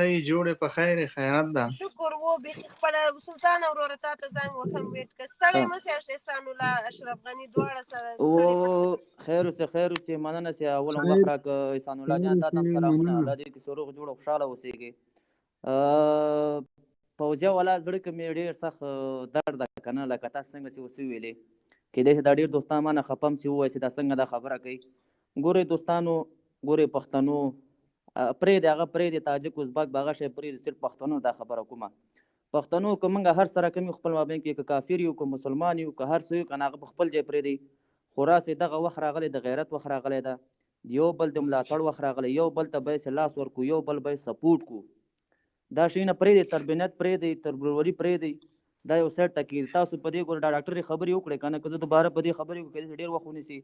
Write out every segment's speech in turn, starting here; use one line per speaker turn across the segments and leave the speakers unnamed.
ښې جوړې په خیر خیرات ده.
شکر و بیخي خپله سلطان وروره تا ته زنګ وهم ویټ که ستړی مه سې احسان الله اشرف غني دواړه سره ستړي مه سې.
خیر اوسې مننه چې اول هم وخت راکړه احسان الله جان تا ته هم سلامونه. الله دې کښې روغ جوړ او خوشحاله اوسېږې. پوځیه والا زړه کې مې ډېر سخت درد ده که نه لکه تاسو څنګه چې اوس وویلې کېدای شي دا ډېر دوستان مانه خفه هم چې ووایي چې دا څنګه دا خبره کوي. ګورئ دوستانو ګورئ پښتنو پرېږدي هغه پرېږدي تاجک ازبک به هغه شی پرېږدي صرف پښتنو دا خبره کومه پښتنو که موږ هر سره کوم یو خپل مابین کې که کافر یو که مسلمان یو که هر څه یو که نه هغه په خپل ځای پرېږدي خو راسې دغه وخت راغلی د غیرت وخت راغلی ده یو بل د ملاتړ وخت راغلی یو بل ته به یې لاس ورکو یو بل به یې سپورټ کړو دا شیونه پرېږدي تربینت پرېږدي تربورولي پرېږدي دا یو سیټ ټکي تاسو په دې ګوره دا ډاکټرې خبرې وکړئ که نه که زه دوباره په دې خبرې وکړم ډېر وخت ونیسي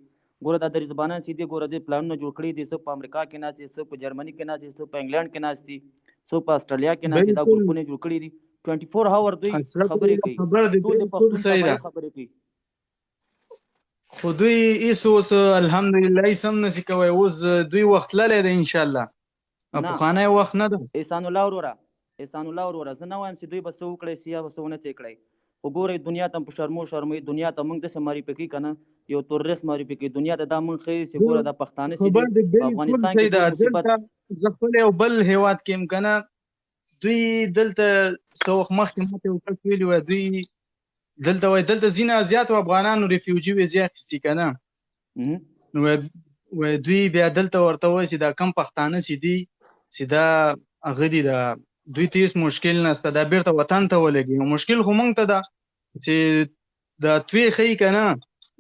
ګوره دا د رضبانان چې دي ګوره دې پلانونه جوړ کړي دي څه په امریکا کې ناست دي څه په جرمني کې ناست دي څه په انګلینډ کې ناست دي څه په اسټرالیا کې ناست دي دا ګروپونه جوړ کړي دي 24 هاور دوی خبرې کوي ټول د پښتون خبرې کوي
خو دوی ایس اوس الحمدلله ایس هم نسي کوی اوس دوی وخت تللی دی انشاءالله پخوانی وخت نه ده.
احسان الله وروره زه نه وایم چې دوی به څه وکړی شي یا به څه ونه څه کړی خو ګورئ دنیا ته په شرموي دنیا ته موږ داسې معرفي کوي که نه یو تورست معرفي کوي دنیا ته دا موږ ښیي چې ګوره دا پښتانه چې دي په افغانستان کې
زه خپل یو بل هېواد کې یم که نه دوی دلته څه وخت مخکې ماته یو کس ویلي وی دوی دلته وایي دلته ځینې زیاتو افغانانو ریفیوجي ویزې اخیستي که نه نو وایي دوی بیا دلته ورته وایي چې دا کم پښتانه چې دي چې دا هغه دي دا دوی ته هېڅ مشکل نشته دا بیرته وطن ته ولګي مشکل خو موږ ته ده چې دا توی ښیي که نه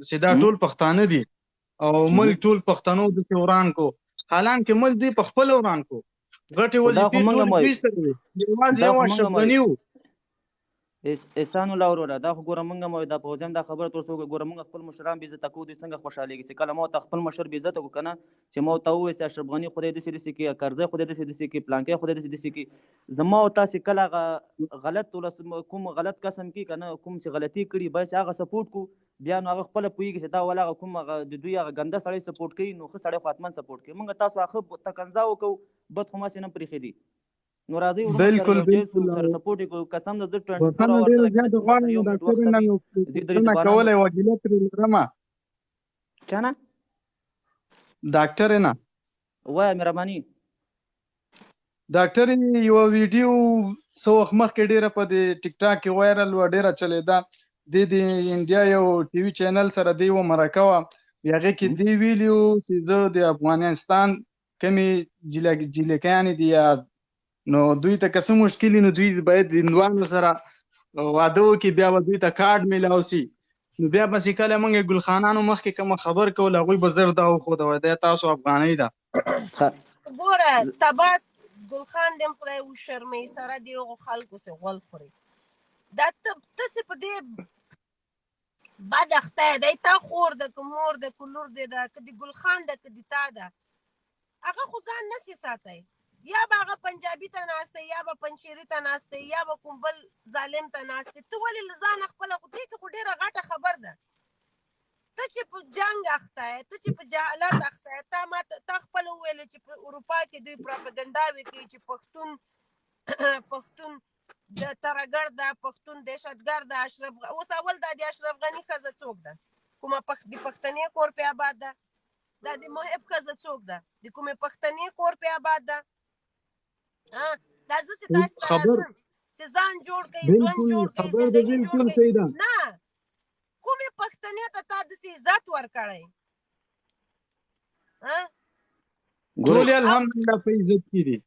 چې دا ټول پښتانه دي او ملک ټول پښتنو داسې وران کو حالانکې ملک دوی په خپله وران کو غټې وظیفې ټولې دوی سره وي یوازې یو اشرف غني و.
احسان الله وروره دا خو ګوره موږ هم وایو دا پوځیان دا خبره ته ورته ګوره موږ خپل مشران بې عزته کوو دوی څنګه خوشحالېږي چې کله ما ورته خپل مشر بې عزته کړو که نه چې ما ورته ووایي چې اشرف غني خدای داسې کړي کرزی خدای داسې کړي پلانکی خدای داسې کړي زما او تاسې کله هغه غلط کوم غلط قسم کړي که نه کوم چې غلطي کړي باید چې هغه سپورټ کړو بیا نو هغه خپله پوهېږي چې دا ولا هغه کوم هغه د دوی هغه ګنده سړی سپورټ کوي نو ښه سړی خو حتما سپورټ کوي موږ تاسو هغه تکنځا وکړو بد خو ماسې نه پرېښي دي نو راځئ
بالکل
سره سپورټ یې کړو قسم د زه 24
کولی وکیله ترې لرمه
چا نه
ډاکټرې نه
وایه مهرباني
ډاکټرې یوه ویډیو څه وخت مخکې ډېره په دې ټیک ټاک کې وایرل وه ډېره چلېده د انډیا یو ټي وي چینل سره دی یوه مرکه وه هغې کې دی ویلي وو چې زه د افغانستان کمې جیلکیانې دي یا نو دوی ته که څه مشکل وي نو دوی باید هندوانو سره واده وکړي بیا به دوی ته کارډ میلاو شي نو بیا به چې کله موږ ګلخانانو مخکې کومه خبر کول هغوی به زر دا وښوده وایي دا تاسو افغانۍ ده
ګوره تبات ګلخان دې هم خدای وشرموي سره د هغو خلکو سې غول خوري دا ته سې په دې بد اخته یې دی تا خور ده که مور ده که لور دې ده که د ګلخان ده که د تا ده هغه خو ځان نسې ساتی یا به هغه پنجابي ته ناست دی یا به پنجشیري ته ناست دی یا به کوم بل ظالم ته ناست دی ته ولې له ځانه خپله خو دې کې خو ډېره غټه خبر ده ته چې په جنګ اخته یې ته چې په جهالت اخته یې تا خپله وویلې چې په اروپا کې دوی پراپګنډاوې کوي چې پښتون د ترهګر ده پښتون دهشتګر ده اوس اول دا د اشرف غني ښځه څوک ده کومه د پښتنې کور پې آباد ده دا د محب ښځه څوک ده د کومې پښتنې کور پې آباد ده دا زه چې تاسو ته راځم چې ځان جوړ کړئ ژوند جوړ کړئ زندګي جوړ کړئ نه کومې پښتنې ته تا داسې عزت ورکړی
ټولې الحمدلله په عزت کې دي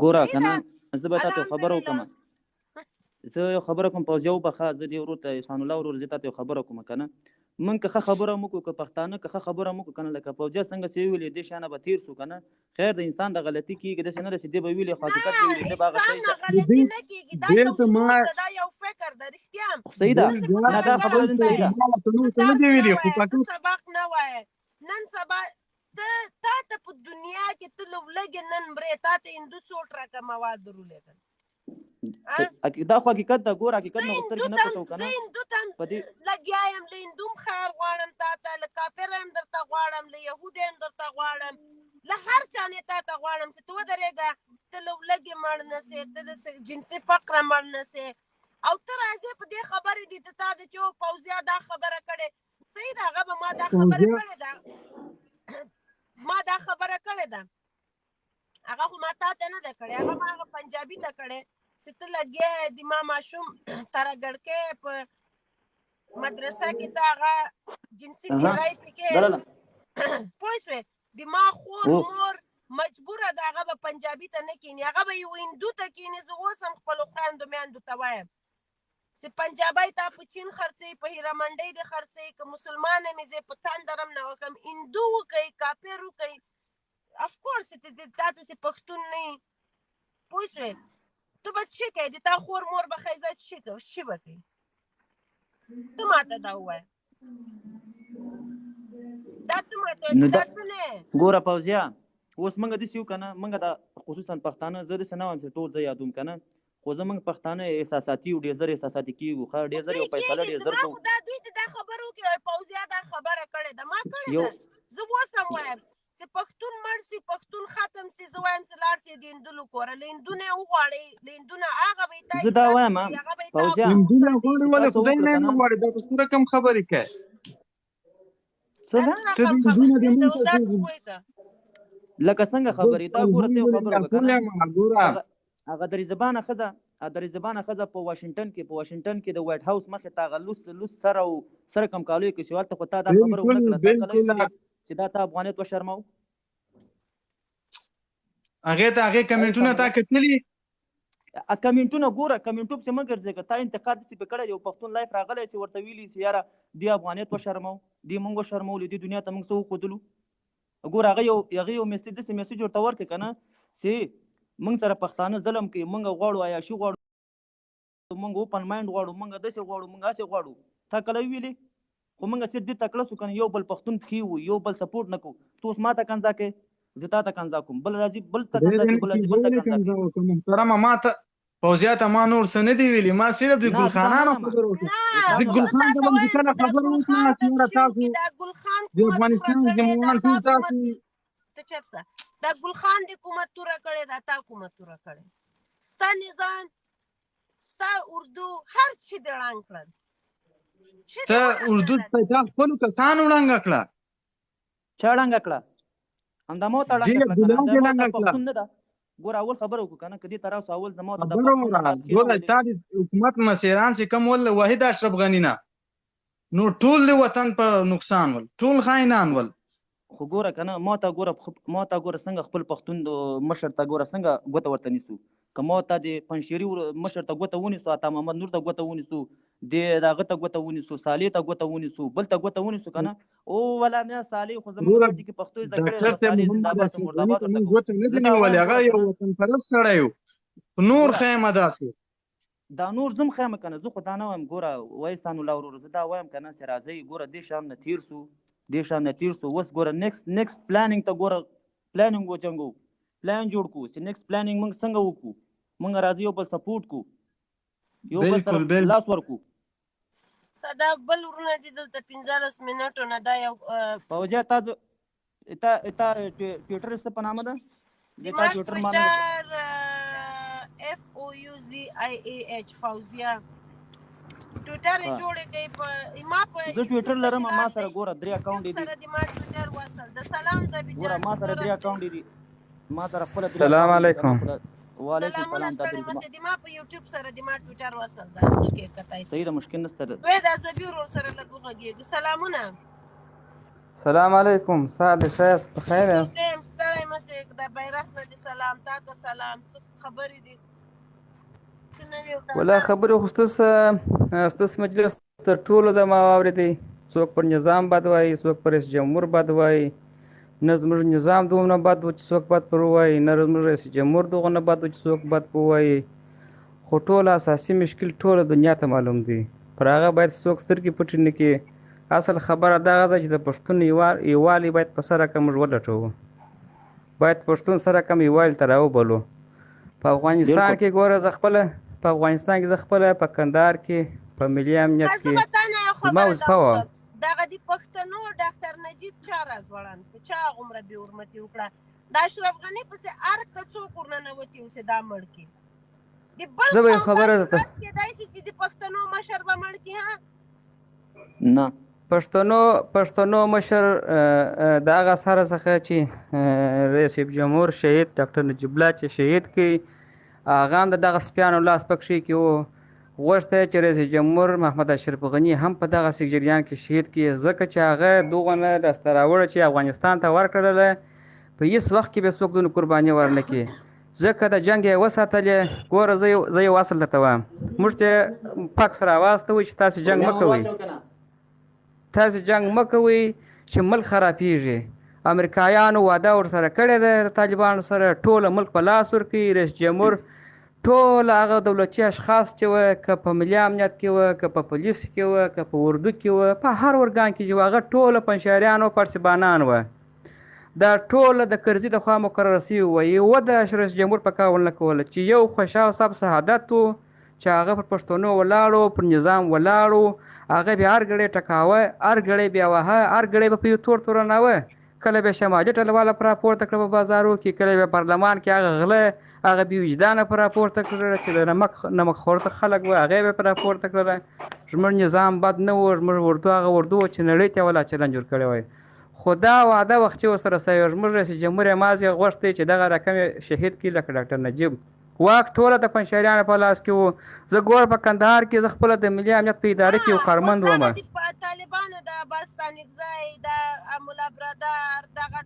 ګوره که نه زه به تا ته خبره وکړم زه یو خبره کوم پوځیه وبخه زه دې ورور ته احسان الله ورور زه تا ته یو خبره کوم که نه موږ که ښه خبره هم وکړو که پښتانه که ښه خبره هم وکړو که نه لکه پوځیه څنګه چې ویلې دې شانه به تېر شو که نه خیر د انسان د غلطي کېږي داسې نه ده چې دې به ویلې خو حقیقت به ویلې دې به هغه
غلطي نه کېږي دا یو سوچ ده دا یو فکر ده رښتیا
صحیح ده نه دا خبره دې صحیح ده
ته سبق نه وایې نن سبا تا ته په دنیا کې ته لږې نن مرې تا ته هندو څوټ راکړه مواد درولېږل
دا خو حقیقت ده ګوره حقیقت نه سترګې نه پټو که نه
زه هندو ته لګیا یم له هندو هم خیر غواړم تا ته له کافر هم درته غواړم له یهود هم درته غواړم له هر چا نه تا ته غواړم چې ته ودرېږه ته لږې مړ نه سې، ته د جنسي فقره مړ نه سې، او ته راځې په دې خبرې دي ته تا د چې پوځیا دا خبره کړې. صحیح ده، هغه به ما دا خبره کړې ده، ما دا خبره کړې ده، هغه خو ما تا ته نه ده کړې، هغه ما هغه پنجابي ته کړې چې ته لګیا یې د ما ماشوم ترګړکې په مدرسه کې ته هغه جنسي تیری پکې پوه شوې. د ما خور مور مجبوره ده هغه به پنجابي ته نه کیني، هغه به یو هندو ته کیني. زه اوس هم خپلو خویندو میندو ته وایم چې پنجابی ته په چین خرڅوي، په هیره منډۍ دې خرڅوي، که مسلمان هم یې په تندر هم نه وکړم، هندو وکړئ کافر وکړئ، افکورس تا داسې پښتون نه یي پوه شوې. ته به څه کوې؟ د تا خور مور به ښایسته څه به کوي؟ ته ماته دا ووایه، دا ته ماته وایه چې دا ته نه یې.
ګوره پوځیا اوس موږ داسې یو که نه، موږ دا خصوصا پښتانه زه داسې نه وایم چې ټول زه یادوم که نه، خو زموږ پښتانه احساساتي یو، ډېر زر احساساتي کېږو، ښه ډېر زر یو فیصله ډېر زر کوو.
دا دوی ته دا خبره وکړي وایي پوځیا دا خبره کړې ده، ما کړې ده. زه اوس هم وایم چې پښتون مړ سي، پښتون ختم سي، زه وایم چې لاړ سي د هندو له کوره، له هندو نه یې وغواړئ، له هندو نه هغه به یې تا
زه دا وایم پوځیا
هندو نه غواړي ولې خدای نه یې نه غواړي؟ دا په څه رقم خبرې کوې؟
څه ده؟ لکه څنګه خبرې دا ګوره ته یو خبره وکړه که نه، هغه دري زبانه ښځه په واشنګټن کې د وایټ هاوس مخې ته هغه لوس سر او سره کم کالو کې چې هلته خو تا دا خبره ونه کړه چې دا ته افغانیت وشرموو.
هغې ته هغې کمنټونه تا کتلي؟
کمنټونه ګوره کمنټو پسې مه ګرځې، که تا انتقاد داسې پې کړی یو پښتون لایف راغلی چې ورته ویلي چې یاره دې افغانیت وشرموو، دې موږ وشرمولو، دې دنیا ته موږ څه وښودلو. ګوره هغه یو میسج داسې میسج ورته ورکړې که نه چې موږ سره پښتانه ظلم کوي، موږ غواړو عیاشي غواړو، موږ اوپن مایند غواړو، موږ داسې غواړو، موږ هسې غواړو. تا کله ویلې؟ خو موږ صرف دې تکړه شو که نه، یو بل پښتون پښې وو، یو بل سپورټ نه کوو. ته اوس ما ته کنځا کوې، زه تا ته کنځا کوم، بل راځي بل ته کنځا کوي، بل راځي بل ته کنځا کوي.
محترمه ما ته پوځیا ته ما نور څه نه دي ویلي، ما صرف د ګلخانانو خبره وکړه. زه ګلخان ته به مو کله خبره وکړم چې یاره تاسو د افغانستان جمهوریت ټول تاسو
ته چپ شه. دا ګلخان دې کومه توره کړې ده، تا کومه توره کړې؟ ستا نظام ستا اردو هر چی دې ړنګ کړل.
ستا اردو تا خپلو کسانو ړنګه کړه.
چا ړنګه کړه؟ همدا ما ته ړنګه کړه، پښتون نه ده. ګوره اول خبره وکړو که نه، که دې ته راسو اول زما ته
ګوره تا د حکومت مسیران چې کوم ول واحد اشرف غني نه، نو ټول د وطن په نقصان ول، ټول خاینان ول.
خو ګوره که نه ما ته ګوره څنګه خپل پښتون مشر ته ګوره څنګه ګوته ورته نیسو. که ما ته د پنجشیري مشر ته ګوته ونیسو، عطا محمد نور ته ګوته ونیسو، د هغه ته ګوته ونیسو، صالح ته ګوته ونیسو، بل ته ګوته ونیسو که نه، او ولا نه صالح خو زموږ پارټي کې پښتو زده کړې ده، صالح زنده‌باد مرداباد ورته کوو.
هغه یو وطن پرست سړی و، نور خیمه داسې
دا نور زم خیمه که نه، زه خو دا نه وایم. ګوره وایسان الله ورور، زه دا وایم که نه چې راځئ ګوره دې شام نه تېر سو، اوس ګوره نیکسټ پلانینګ ته ګوره پلانینګ وجنګو، پلان جوړ کړو چې نیکسټ پلانینګ موږ څنګه وکړو. موږ راځي یو بل سپورټ کو، یو بل سره لاس ورکو.
دا بل ورونه دي دلته 15 منټو نه دا یو
فوجا تا ټویټر څه په نامه ده؟
تا ټویټر FOUZIAH فوزیا ټویټر جوړ کړي په ما په
زه ټویټر لرم، ما سره ګوره 3 اکاونټ دي.
سره د ما ټویټر وصل د سلام زبی
ګوره ما سره 3 اکاونټ دي، ما سره خپل.
السلام علیکم.
وعلیکم السلام.
د ما په یوټیوب سره د ما ټویټر وصل ده، کې کتای
صحیح ده، مشکل نشته.
وې دا زبی ورور سره لګوږي. سلامونه.
السلام علیکم. سعد شایس په خیر یاست؟
ستړی مسې د بیرغ نه دي سلام، تا ته سلام. څه خبرې دي؟
ولا خبرې خو ستاسو مجلس تر ټولو د ما واورېدی، څوک پر نظام بد وایي، څوک پر رئیس جمهور بد وایي. نه زموږ نظام دومره بد و چې څوک بد پر ووایي، نه زموږ رئیس جمهور دومره بد و چې څوک بد پر ووایي. خو ټول اساسي مشکل ټوله دنیا ته معلوم دی، پر هغه باید څوک سترګې پټې نه کړي. اصل خبره دغه ده چې د پښتون یووالي باید په سره کم موږ ولټوو، باید پښتون سره کم یووالي ته راوبلو. په افغانستان کې ګوره زه خپله په کندهار کې په ملي امنیت کې زما وظیفه وه.
دغه د پښتنو ډاکټر نجیب چا راځوړند، په چا غومره بې حرمتي وکړه. د اشرف غني پسې هر که څوک ورننوتي اوسې دا مړ کړي د بل
زه به
قوم
خبره
داسې
درته
بد کېدای شي چې د پښتنو مشر به مړ کړي ها
نه
پښتنو مشر د هغه سره څخه چې رئیس جمهور شهید ډاکټر نجیب الله چې شهید کړي هغه هم د دغه سپیانو لاس پکښې کې و غوښته چې رئیس جمهور محمد اشرف غني هم په دغه جریان کې شهید کړي ځکه چې هغه دغونه لاسته راوړه چې افغانستان ته ورکړله په هېڅ وخت کې به څوک دونه قرباني ورنه کړي ځکه د جنګ یې وساتلې ګوره زه یو اصل درته وایم موږ ته پاک سره واستوي چې تاسې جنګ مه کوئ تاسې جنګ مه کوئ چې ملک خرابېږي امریکایانو واده ورسره کړې ده د طالبانو سره ټوله ملک په لاس ورکوي رئیس جمهور ټول هغه دولتي اشخاص چې وه که په ملي امنیت کې وه که په پولیس کې وه که په اردو کې وه په هر ارګان کې چې وه هغه ټوله پنجشیریان او پړسیبانان وه دا ټوله د کرزي د خوا مقرره سوي وه یوه د رئیس جمهور په کار ونه کوله چې یو خوشحال صاحب شهادت و چې هغه پر پښتنو ولاړو پر نظام ولاړو هغه بیا هر ګړی ټکاوه هر ګړی بیا وهه هر ګړی به په یو تور تورناوه کله به شمالي ټلواله پر راپورته کړه په بازارو کې کله به پارلمان کې هغه غله هغه بې وجدانه پر راپورته کړله چې د نمک خورته خلک وه هغه به پر راپورته کړله زموږ نظام بد نه و زموږ اردو هغه اردو و چې نړۍ ته ولا چلنج ورکړی وای خو دا وعده وخت چې ورسره سوی زموږ رئیس جمهور یې مازې غوښتی چې دغه رقم یې شهید کړي لکه ډاکټر نجیب واک ټوله د پنجشیریانو په لاس کې و زه ګوره په کندهار کې زه خپله د ملي امنیت په اداره کې یو کارمند وم
طالبانو د عباس ستانکزی د ملا برادر دغه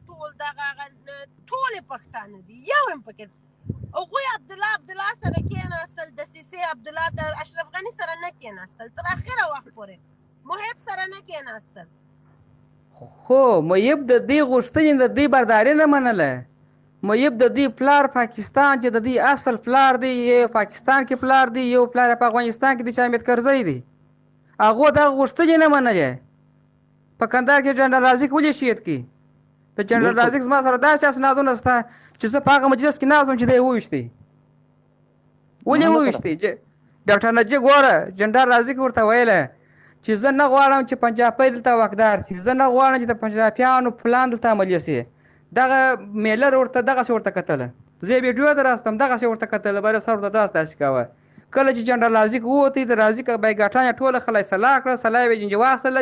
ټولې پښتانه دي یو هم پکې هغوی عبدالله سره کېناستل دسیسې عبدالله د اشرف غني سره نه کېناستل تر اخره وخت پورې محب سره نه کېناستل
خو محب د دې غوښتنې د دې برداري نه منله محب د دې پلار پاکستان چې د دې اصل پلار دی یو پاکستان کې پلار دی یو پلار په افغانستان کې دی چې حامد کرزی دی هغه دغه غوښتنې نه منلې په کندهار کې جنرال رازق ولې شهید کړي د جنرال رازق زما سره داسې اسنادونه شته چې زه په هغه مجلس کې ناست وم چې دی یې وویشتی ولې وویشتی ډاکټر نجیب ګوره جنرال رازق ورته ویله چې زه نه غواړم چې پنجابی دلته واکدار سي زه نه غواړم چې د پنجابیانو پلان دلته عملي سي دغه میلر ورته دغسې ورته کتله زه یې ویډیو ته راستم دغسې ورته کتله بره سر ورته داسې کوه کله چې جنرال رازق ووتی د رازق بایګاټان یې ټوله خلای سلا کړه سلا یې جنجې واخیستله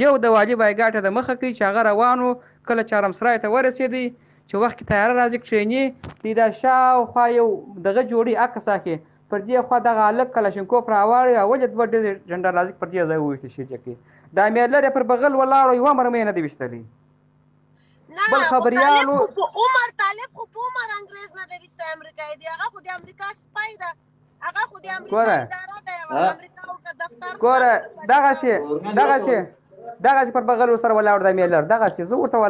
یو د والي بایګاټ د مخه کوي چې هغه روان و کله چارمسرای ته ورسېدی چې وخت کې تیاره رازق کښېني دی دا شاوخوا یو دغه جوړي عکس اخلي پر دې خوا دغه هلک کلشنکوف راواړی او ولې دوه ډزې جنرال رازق پر دې ځای وویشتې شیرجه کې دا میلر یې پر بغل ولاړو یوه مرمۍ نه دی ویشتلی بل خبریالو
عمر طالب خو په عمر انګریز نه دی ویستی امریکایي دی هغه خو د امریکا سپی ده هغه خو د امریکا اداره ده امریکا ورته دفتر
ګوره دغسې پر بغل ورسره ولاړ دی میلر دغسې زه ورته